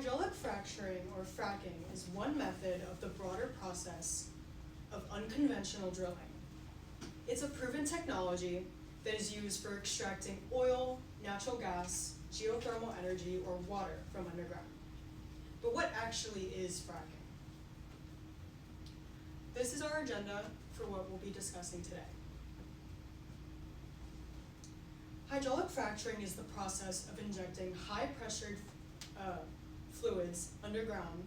Hydraulic fracturing, or fracking, is one method of the broader process of unconventional drilling. It's a proven technology that is used for extracting oil, natural gas, geothermal energy, or water from underground. But what actually is fracking? This is our agenda for what we'll be discussing today. Hydraulic fracturing is the process of injecting high-pressured fluids underground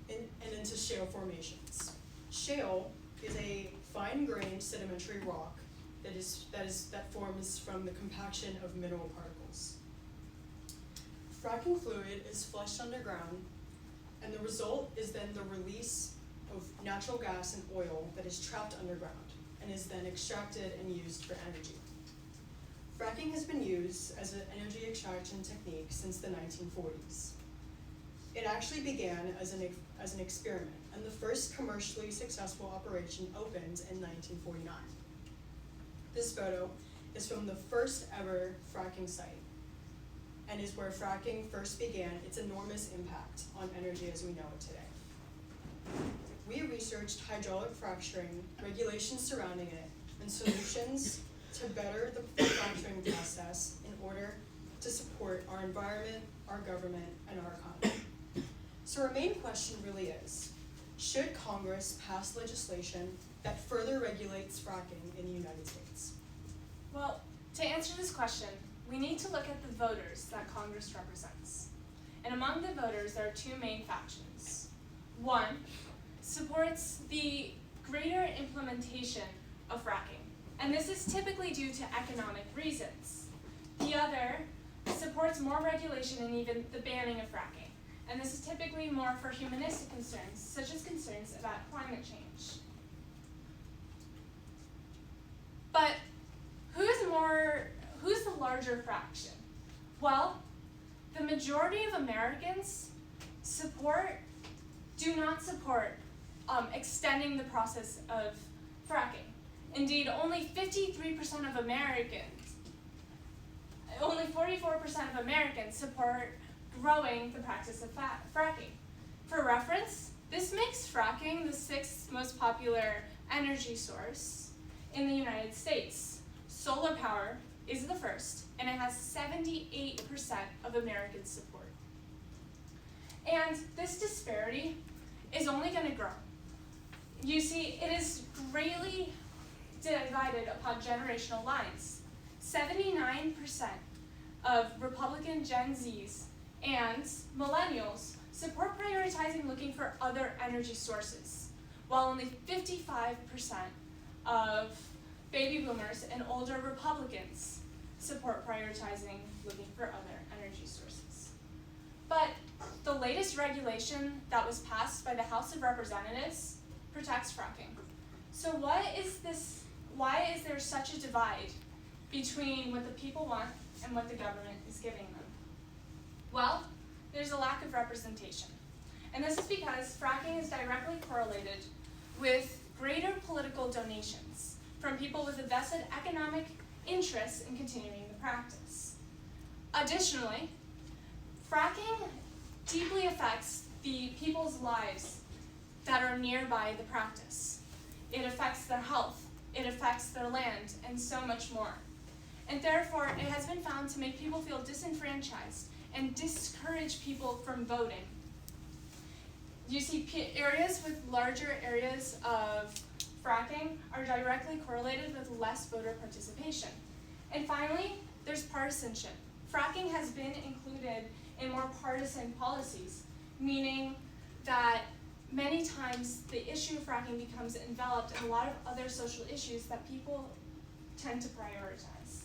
and into shale formations. Shale is a fine-grained sedimentary rock that forms from the compaction of mineral particles. Fracking fluid is flushed underground, and the result is then the release of natural gas and oil that is trapped underground and is then extracted and used for energy. Fracking has been used as an energy extraction technique since the 1940s. It actually began as an experiment, and the first commercially successful operation opened in 1949. This photo is from the first ever fracking site, and is where fracking first began its enormous impact on energy as we know it today. We researched hydraulic fracturing, regulations surrounding it, and solutions to better the fracturing process in order to support our environment, our government, and our economy. So our main question really is, should Congress pass legislation that further regulates fracking in the United States? Well, to answer this question, we need to look at the voters that Congress represents. And among the voters, there are two main factions. One supports the greater implementation of fracking, and this is typically due to economic reasons. The other supports more regulation and even the banning of fracking, and this is typically more for humanistic concerns, such as concerns about climate change. But who's the larger fraction? Well, the majority of Americans do not support extending the process of fracking. Indeed, only 53% of Americans, only 44% of Americans support growing the practice of fracking. For reference, this makes fracking the sixth most popular energy source in the United States. Solar power is the first, and it has 78% of American support. And this disparity is only going to grow. You see, it is greatly divided upon generational lines. 79% of Republican Gen Zs and millennials support prioritizing looking for other energy sources, while only 55% of baby boomers and older Republicans support prioritizing looking for other energy sources. But the latest regulation that was passed by the House of Representatives protects fracking. So why is there such a divide between what the people want and what the government is giving them? Well, there's a lack of representation. And this is because fracking is directly correlated with greater political donations from people with a vested economic interest in continuing the practice. Additionally, fracking deeply affects the people's lives that are nearby the practice. It affects their health, it affects their land, and so much more. And therefore, it has been found to make people feel disenfranchised and discourage people from voting. You see, areas with larger areas of fracking are directly correlated with less voter participation. And finally, there's partisanship. Fracking has been included in more partisan policies, meaning that many times the issue of fracking becomes enveloped in a lot of other social issues that people tend to prioritize.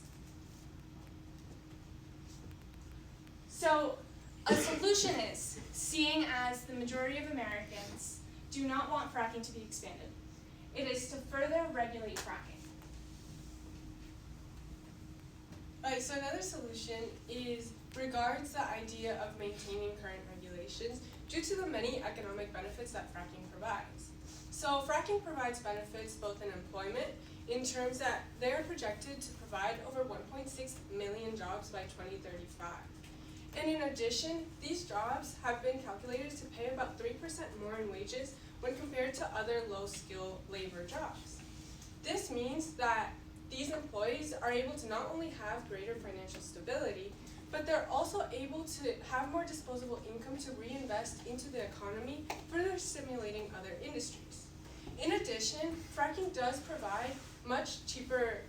So a solution is, seeing as the majority of Americans do not want fracking to be expanded, it is to further regulate fracking. Right, so another solution regards the idea of maintaining current regulations due to the many economic benefits that fracking provides. So fracking provides benefits both in employment, in terms that they are projected to provide over 1.6 million jobs by 2035. And in addition, these jobs have been calculated to pay about 3% more in wages when compared to other low-skill labor jobs. This means that these employees are able to not only have greater financial stability, but they're also able to have more disposable income to reinvest into the economy, further stimulating other industries. In addition, fracking does provide much cheaper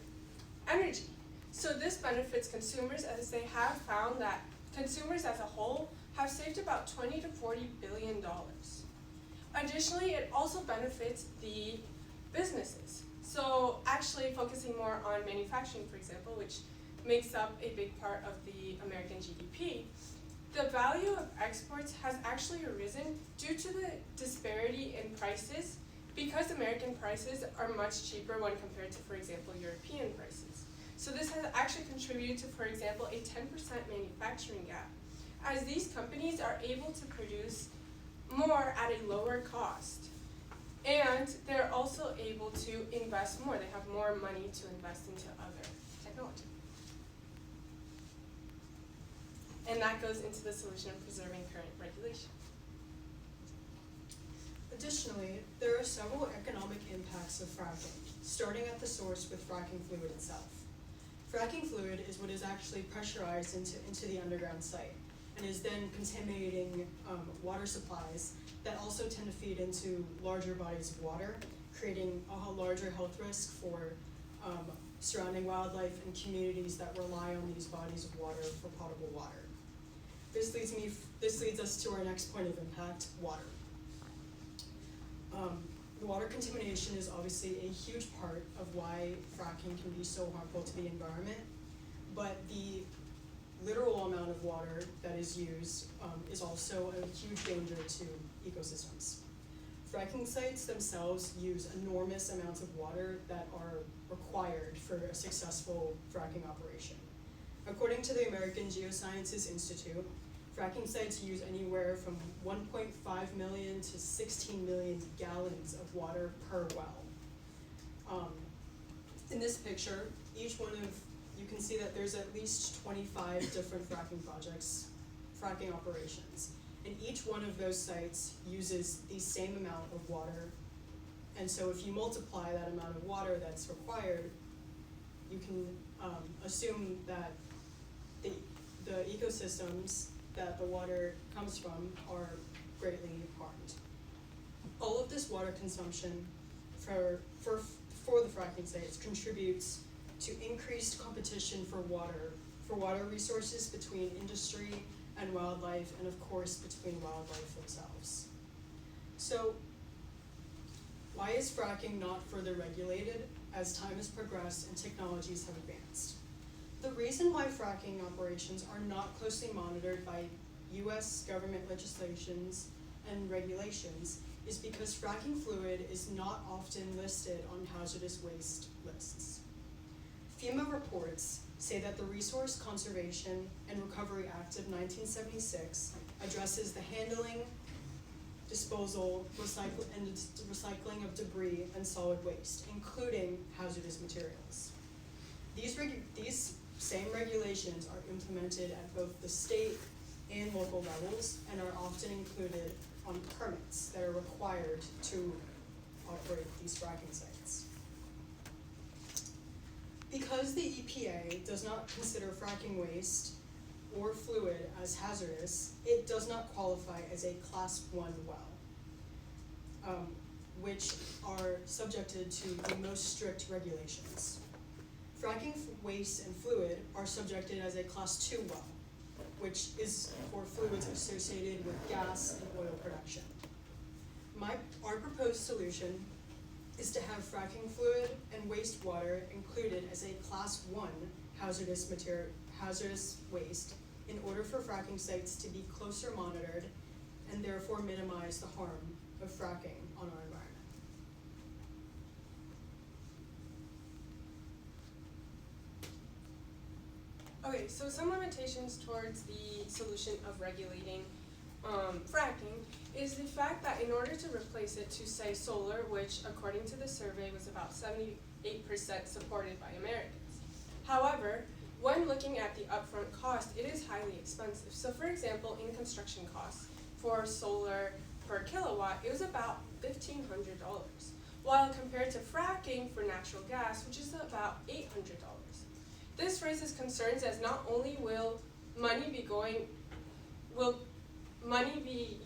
energy. So this benefits consumers, as they have found that consumers as a whole have saved about $20 to $40 billion. Additionally, it also benefits the businesses. So actually focusing more on manufacturing, for example, which makes up a big part of the American GDP, the value of exports has actually arisen due to the disparity in prices because American prices are much cheaper when compared to, for example, European prices. So this has actually contributed to, for example, a 10% manufacturing gap, as these companies are able to produce more at a lower cost. And they're also able to invest more. They have more money to invest into other technology. And that goes into the solution of preserving current regulation. Additionally, there are several economic impacts of fracking, starting at the source with fracking fluid itself. Fracking fluid is what is actually pressurized into the underground site and is then contaminating water supplies that also tend to feed into larger bodies of water, creating a larger health risk for surrounding wildlife and communities that rely on these bodies of water for potable water. This leads us to our next point of impact, water. Water contamination is obviously a huge part of why fracking can be so harmful to the environment, but the literal amount of water that is used is also a huge danger to ecosystems. Fracking sites themselves use enormous amounts of water that are required for a successful fracking operation. According to the American Geosciences Institute, fracking sites use anywhere from 1.5 million to 16 million gallons of water per well. In this picture, you can see that there's at least 25 different fracking projects, fracking operations, and each one of those sites uses the same amount of water. And so if you multiply that amount of water that's required, you can assume that the ecosystems that the water comes from are greatly harmed. All of this water consumption for the fracking sites contributes to increased competition for water resources between industry and wildlife, and of course between wildlife themselves. So why is fracking not further regulated as time has progressed and technologies have advanced? The reason why fracking operations are not closely monitored by US government legislations and regulations is because fracking fluid is not often listed on hazardous waste lists. FEMA reports say that the Resource Conservation and Recovery Act of 1976 addresses the handling, disposal, recycling of debris and solid waste, including hazardous materials. These same regulations are implemented at both the state and local levels and are often included on permits that are required to operate these fracking sites. Because the EPA does not consider fracking waste or fluid as hazardous, it does not qualify as a Class 1 well, which are subjected to the most strict regulations. Fracking waste and fluid are subjected as a Class 2 well, which is for fluids associated with gas and oil production. Our proposed solution is to have fracking fluid and wastewater included as a Class 1 hazardous waste in order for fracking sites to be closer monitored and therefore minimize the harm of fracking on our environment. Okay, so some limitations towards the solution of regulating fracking is the fact that in order to replace it to, say, solar, which according to the survey was about 78% supported by Americans. However, when looking at the upfront cost, it is highly expensive. So for example, in construction costs for solar per kilowatt, it was about $1,500, while compared to fracking for natural gas, which is about $800. This raises concerns as not only will money be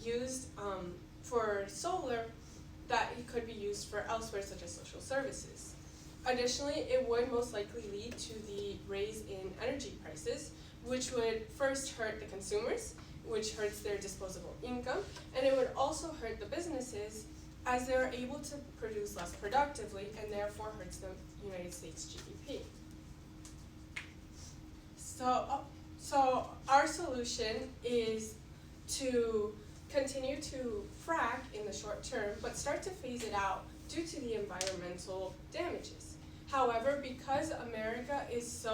used for solar, that it could be used for elsewhere, such as social services. Additionally, it would most likely lead to the raise in energy prices, which would first hurt the consumers, which hurts their disposable income, and it would also hurt the businesses as they are able to produce less productively and therefore hurts the United States GDP. So our solution is to continue to frack in the short term, but start to phase it out due to the environmental damages. However, because America is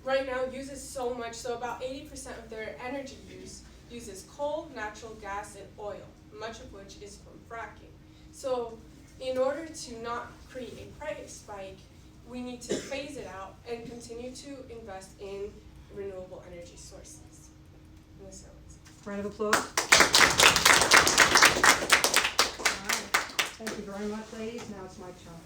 right now uses so much, so about 80% of their energy use uses coal, natural gas, and oil, much of which is from fracking. So in order to not create a price spike, we need to phase it out and continue to invest in renewable energy sources. Round of applause. All right. Thank you very much, ladies. Now it's my turn.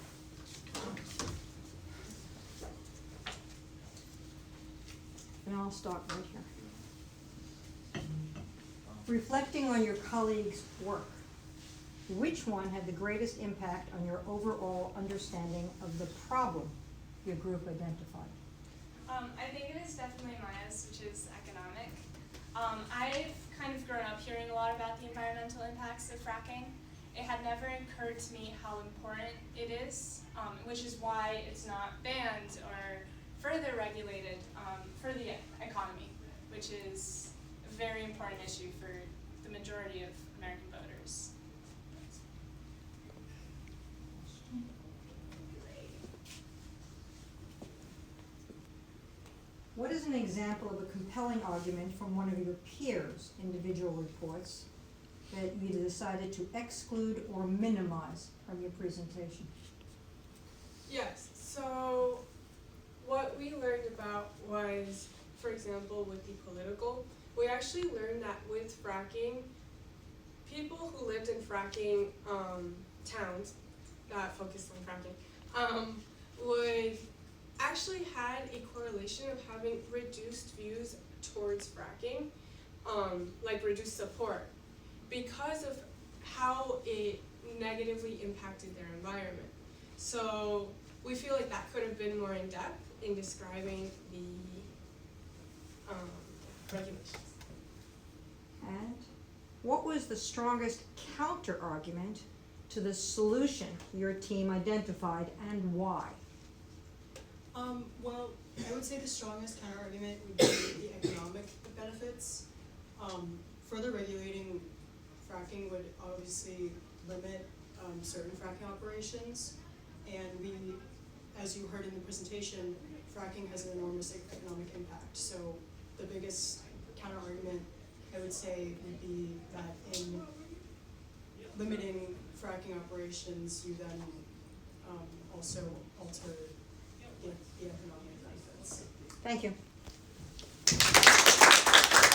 And I'll start right here. Reflecting on your colleagues' work, which one had the greatest impact on your overall understanding of the problem your group identified? I think it is definitely Maya's, which is economic. I've kind of grown up hearing a lot about the environmental impacts of fracking. It had never occurred to me how important it is, which is why it's not banned or further regulated for the economy, which is a very important issue for the majority of American voters. What is an example of a compelling argument from one of your peers' individual reports that you decided to exclude or minimize from your presentation? Yes, so what we learned about was, for example, with the political, we actually learned that with fracking, people who lived in fracking towns that focused on fracking would actually had a correlation of having reduced views towards fracking, like reduced support, because of how it negatively impacted their environment. So we feel like that could have been more in depth in describing the regulations. And what was the strongest counter-argument to the solution your team identified, and why? Well, I would say the strongest counter-argument would be the economic benefits. Further regulating fracking would obviously limit certain fracking operations, and we, as you heard in the presentation, fracking has an enormous economic impact. So the biggest counter-argument, I would say, would be that in limiting fracking operations, you then also alter the economic benefits. Thank you.